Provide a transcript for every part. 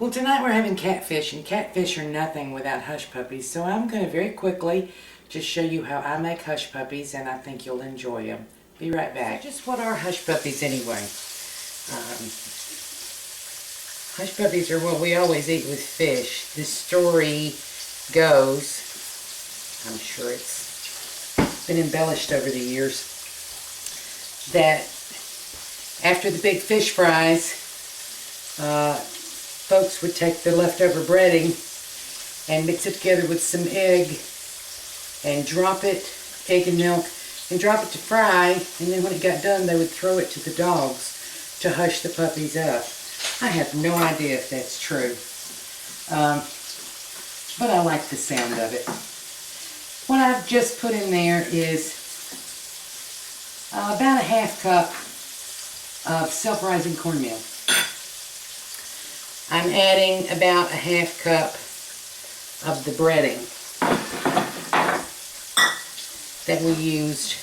Well, tonight we're having catfish, and catfish are nothing without hush puppies. So I'm going to very quickly just show you how I make hush puppies, and I think you'll enjoy them. Be right back. So just what are hush puppies anyway? Hush puppies are what we always eat with fish. The story goes, I'm sure it's been embellished over the years, that after the big fish fries, folks would take the leftover breading and mix it together with some egg and drop it, egg and milk, and drop it to fry, and then when it got done they would throw it to the dogs to hush the puppies up. I have no idea if that's true, but I like the sound of it. What I've just put in there is about a half cup of self-rising cornmeal. I'm adding about a half cup of the breading that we used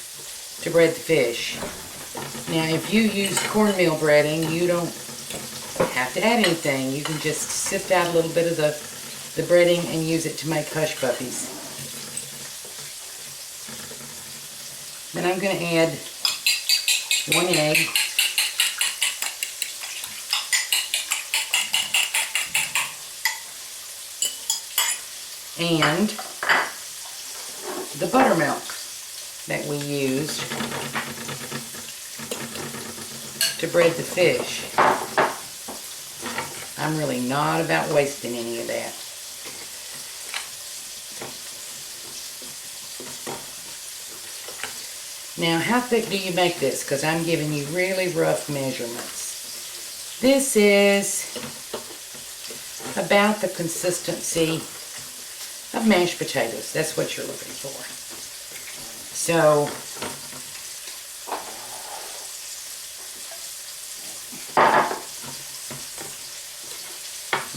to bread the fish. Now, if you use cornmeal breading, you don't have to add anything. You can just sift out a little bit of the breading and use it to make hush puppies. Then I'm going to add 1 egg. And the buttermilk that we used to bread the fish. I'm really not about wasting any of that. Now, how thick do you make this? Because I'm giving you really rough measurements. This is about the consistency of mashed potatoes. That's what you're looking for. So,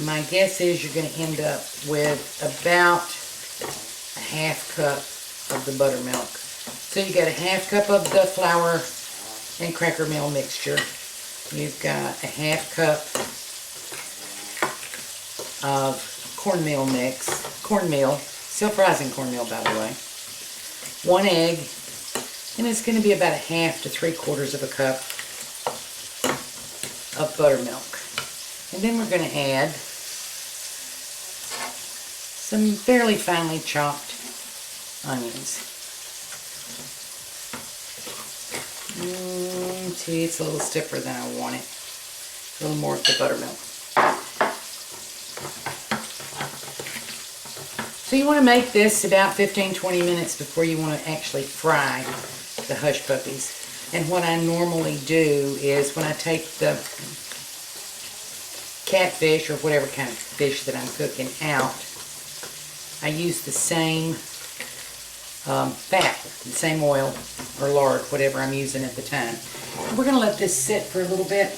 my guess is you're going to end up with about a half cup of the buttermilk. So you got a half cup of the flour and cracker meal mixture. You've got a half cup of cornmeal mix, cornmeal, self-rising cornmeal by the way, 1 egg, and it's going to be about a half to 3/4 of a cup of buttermilk. And then we're going to add some fairly finely chopped onions. See, it's a little stiffer than I want it. A little more of the buttermilk. So you want to make this about 15-20 minutes before you want to actually fry the hush puppies. And what I normally do is when I take the catfish or whatever kind of fish that I'm cooking out, I use the same fat, the same oil or lard, whatever I'm using at the time. We're going to let this sit for a little bit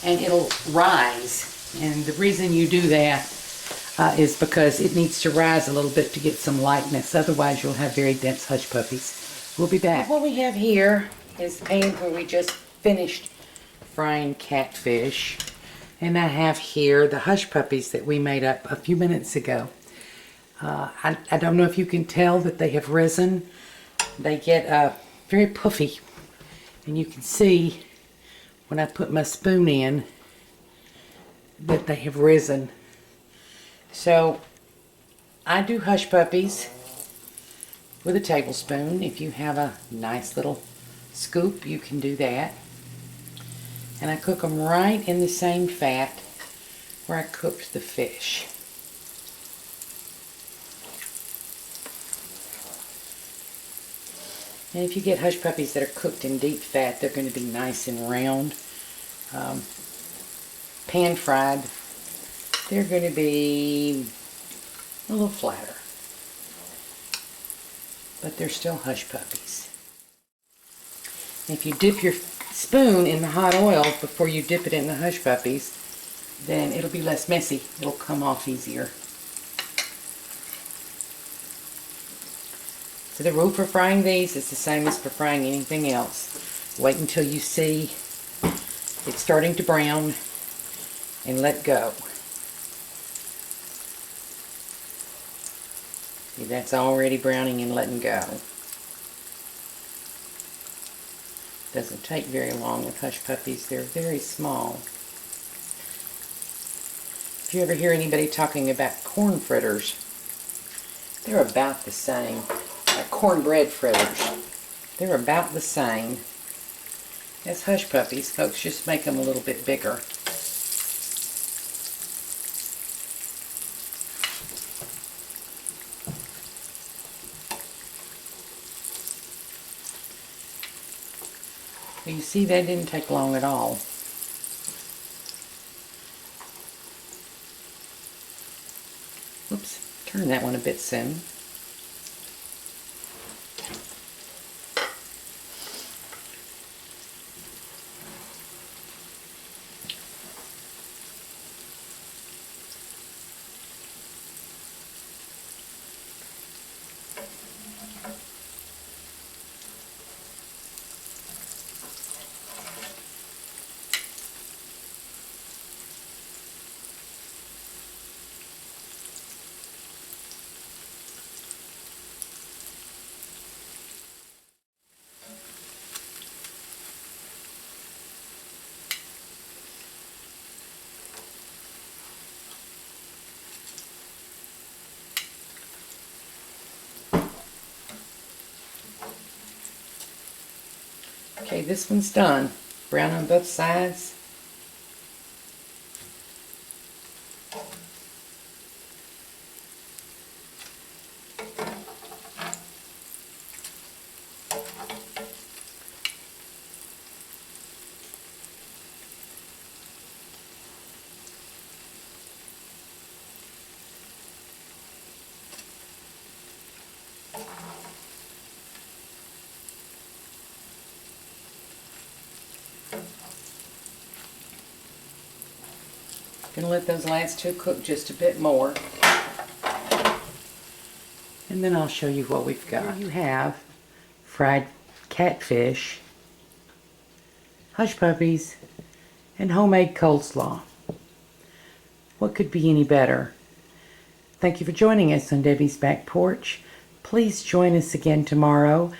and it'll rise. And the reason you do that is because it needs to rise a little bit to get some lightness. Otherwise, you'll have very dense hush puppies. We'll be back. What we have here is the pan where we just finished frying catfish. And I have here the hush puppies that we made up a few minutes ago. I don't know if you can tell that they have risen. They get very puffy. And you can see when I put my spoon in that they have risen. So I do hush puppies with a tablespoon. If you have a nice little scoop, you can do that. And I cook them right in the same fat where I cooked the fish. And if you get hush puppies that are cooked in deep fat, they're going to be nice and round. Pan fried, they're going to be a little flatter. But they're still hush puppies. If you dip your spoon in the hot oil before you dip it in the hush puppies, then it'll be less messy. It'll come off easier. So the rule for frying these is the same as for frying anything else. Wait until you see it's starting to brown and let go. See, that's already browning and letting go. Doesn't take very long with hush puppies. They're very small. If you ever hear anybody talking about corn fritters, they're about the same. Cornbread fritters. They're about the same as hush puppies. Folks just make them a little bit bigger. You see, that didn't take long at all. Oops, turn that one a bit soon. Okay, this one's done. Brown on both sides. Gonna let those last two cook just a bit more. And then I'll show you what we've got. Here you have fried catfish, hush puppies, and homemade coleslaw. What could be any better? Thank you for joining us on Debbie's Back Porch. Please join us again tomorrow